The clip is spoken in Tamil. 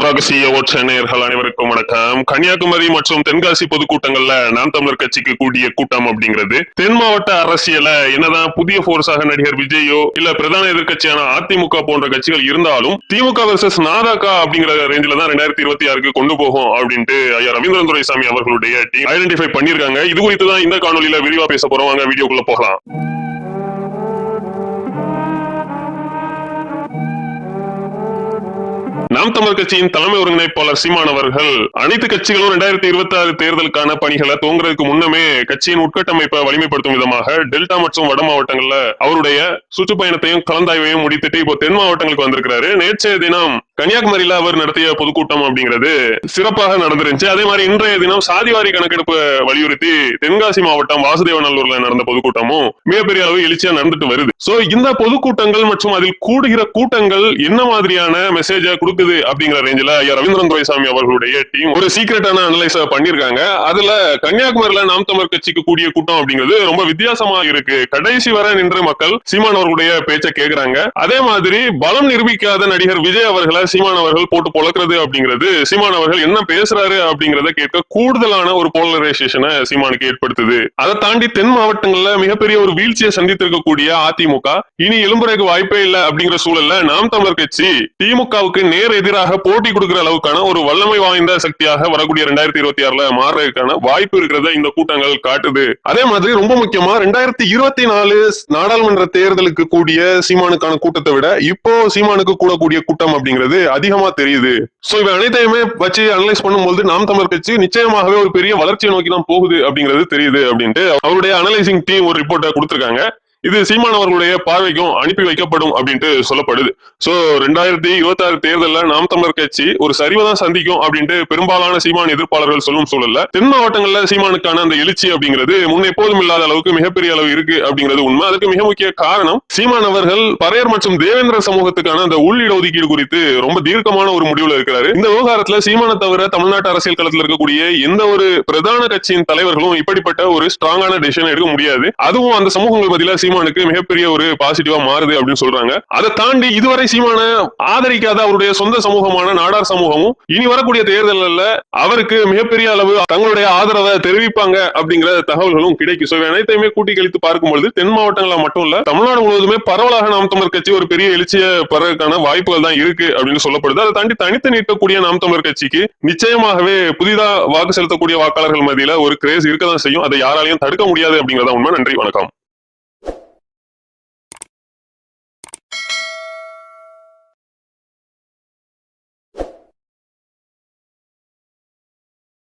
ரகசிய ஒற்ற நேயர்கள் அனைவருக்கும் வணக்கம். கன்னியாகுமரி மற்றும் தென்காசி பொதுக்கூட்டங்கள்ல நாம் தமிழர் கட்சிக்கு கூடிய கூட்டம் அப்படிங்கிறது தென் மாவட்ட அரசியல என்னதான் புதிய போர்ஸாக நடிகர் விஜயோ இல்ல பிரதான எதிர்கட்சியான அதிமுக போன்ற கட்சிகள் இருந்தாலும் திமுக வெர்சஸ் நாதக அப்படிங்கிற ரேஞ்சில தான் 2026க்கு கொண்டு போகும் அப்படின்ட்டு ஐயா ரவீந்திரன் துரைசாமி அவர்களுடைய டீம் ஐடென்டிஃபை பண்ணிருக்காங்க. இது குறித்து தான் இந்த காணொலியில விரிவா பேச போறோம். வாங்க வீடியோக்குள்ள போகலாம். நாம் தமிழர் கட்சியின் தலைமை ஒருங்கிணைப்பாளர் சீமான் அவர்கள் அனைத்து கட்சிகளும் 2026 தேர்தலுக்கான பணிகளை துவங்குறதுக்கு முன்னமே கட்சியின் உட்கட்டமைப்பை வலிமைப்படுத்தும் விதமாக டெல்டா மற்றும் வட மாவட்டங்கள்ல அவருடைய சுற்றுப்பயணத்தையும் கலந்தாய்வையும் முடித்துட்டு இப்போ தென் மாவட்டங்களுக்கு வந்திருக்கிறாரு. நேற்றைய தினம் கன்னியாகுமரியில அவர் நடத்திய பொதுக்கூட்டம் அப்படிங்கிறது சிறப்பாக நடந்துருந்துச்சு. அதே மாதிரி இன்றைய தினம் சாதிவாரி கணக்கெடுப்பு வலியுறுத்தி தென்காசி மாவட்டம் வாசுதேவநல்லூர்ல நடந்த பொதுக்கூட்டமும் மிகப்பெரிய அளவு எழுச்சியா நடந்துட்டு வருது. சோ இந்த பொதுக்கூட்டங்கள் மற்றும் அதில் கூடுகிற கூட்டங்கள் என்ன மாதிரியான மெசேஜ கொடுக்குது அப்படிங்கிற ரேஞ்சில ஐயா ரவீந்திரன் துரைசாமி அவர்களுடைய டீம் ஒரு சீக்ரெட்டான அனலைஸ் பண்ணிருக்காங்க. அதுல கன்னியாகுமரியில நாம் தமிழர் கட்சிக்கு கூடிய கூட்டம் அப்படிங்கிறது ரொம்ப வித்தியாசமா இருக்கு. கடைசி வரை நின்று மக்கள் சீமான் அவர்களுடைய பேச்சை கேட்கிறாங்க. அதே மாதிரி பலம் நிரூபிக்காத நடிகர் விஜய் அவர்களை சீமான் அவர்கள் போட்டு பொழக்கிறது அப்படிங்கிறது சீமான் அவர்கள் என்ன பேசுறாரு அப்படிங்கறத கேட்க கூடுதலான ஒரு போலரைசேஷனை சீமானுக்கு ஏற்படுத்துது. அதை தாண்டி தென் மாவட்டங்கள்ல மிகப்பெரிய ஒரு வீழ்ச்சியை சந்தித்திருக்கக்கூடிய அதிமுக இனி எழும்புறதுக்கு வாய்ப்பே இல்லை அப்படிங்கிற சூழல்ல நாம் தமிழர் கட்சி திமுகவுக்கு நேர் எதிராக போட்டி கொடுக்கிற அளவுக்கான ஒரு வல்லமை வாய்ந்த சக்தியாக வரக்கூடிய 2026ல மாறுறதுக்கான வாய்ப்பு இருக்கிறத இந்த கூட்டங்கள் காட்டுது. அதே மாதிரி ரொம்ப முக்கியமா 2024 நாடாளுமன்ற தேர்தலுக்கு கூடிய சீமானுக்கான கூட்டத்தை விட இப்போ சீமானுக்கு கூடக்கூடிய கூட்டம் அப்படிங்கிறது அதிகமா தெரியுது. சோ இவை அனைத்தையுமே வச்சு அனலைஸ் பண்ணும்போது நாம் தமிழர் கட்சி நிச்சயமாகவே ஒரு பெரிய வளர்ச்சியை நோக்கி தான் போகுது அப்படிங்கிறது தெரியுது அப்படின்ட்டு அவருடைய அனலைசிங் டீம் ஒரு ரிப்போர்ட்டை கொடுத்திருக்காங்க. இது சீமான் அவர்களுடைய பார்வைக்கும் அனுப்பி வைக்கப்படும் அப்படின்ட்டு சொல்லப்படுது. சோ 2026 தேர்தலில் நாம் தமிழர் கட்சி ஒரு சரிவைதான் சந்திக்கும் அப்படின்ட்டு பெரும்பாலான சீமான் எதிர்ப்பாளர்கள் சொல்லும் சூழல்ல தென் மாவட்டங்கள்ல சீமானுக்கான அந்த எழுச்சி அப்படிங்கிறது முன் எப்போதும் இல்லாத அளவுக்கு மிகப்பெரிய அளவு இருக்கு அப்படிங்கிறது உண்மை. அதுக்கு மிக முக்கிய காரணம் சீமான் அவர்கள் பறையர் மற்றும் தேவேந்திர சமூகத்துக்கான அந்த உள் இடஒதுக்கீடு குறித்து ரொம்ப தீர்க்கமான ஒரு முடிவுல இருக்கிறாரு. இந்த விவகாரத்துல சீமானை தவிர தமிழ்நாட்டு அரசியல் களத்தில் இருக்கக்கூடிய எந்த ஒரு பிரதான கட்சியின் தலைவர்களும் இப்படிப்பட்ட ஒரு ஸ்ட்ராங்கான டெசிஷன் எடுக்க முடியாது. அதுவும் அந்த சமூகங்கள் மத்தியில சீமானுக்கு மிகப்பெரிய ஒரு பாசிட்டிவா மாறுது அப்படின்னு சொல்றாங்க. அதை தாண்டி இதுவரை சீமான ஆதரிக்காத அவருடைய சொந்த சமூகமான நாடார் சமூகமும் இனி வரக்கூடிய தேர்தலில் அவருக்கு மிகப்பெரிய அளவு தங்களுடைய ஆதரவை தெரிவிப்பாங்க அப்படிங்கிற தகவல்களும் கிடைக்கும். அனைத்தையுமே கூட்டி கழித்து பார்க்கும்பொழுது தென் மாவட்டங்கள மட்டும் இல்ல தமிழ்நாடு முழுவதுமே பரவலாக நாம் தமிழர் கட்சி ஒரு பெரிய எழுச்சியை பெறதுக்கான வாய்ப்புகள் தான் இருக்கு அப்படின்னு சொல்லப்படுது. அதை தாண்டி தனித்து நிற்கக்கூடிய நாம் தமிழர் கட்சிக்கு நிச்சயமாகவே புதிதா வாக்கு செலுத்தக்கூடிய வாக்காளர்கள் மத்தியில ஒரு கிரேஸ் இருக்கதான் செய்யும். அதை யாராலையும் தடுக்க முடியாது அப்படிங்கிறதா உண்மை. நன்றி, வணக்கம்.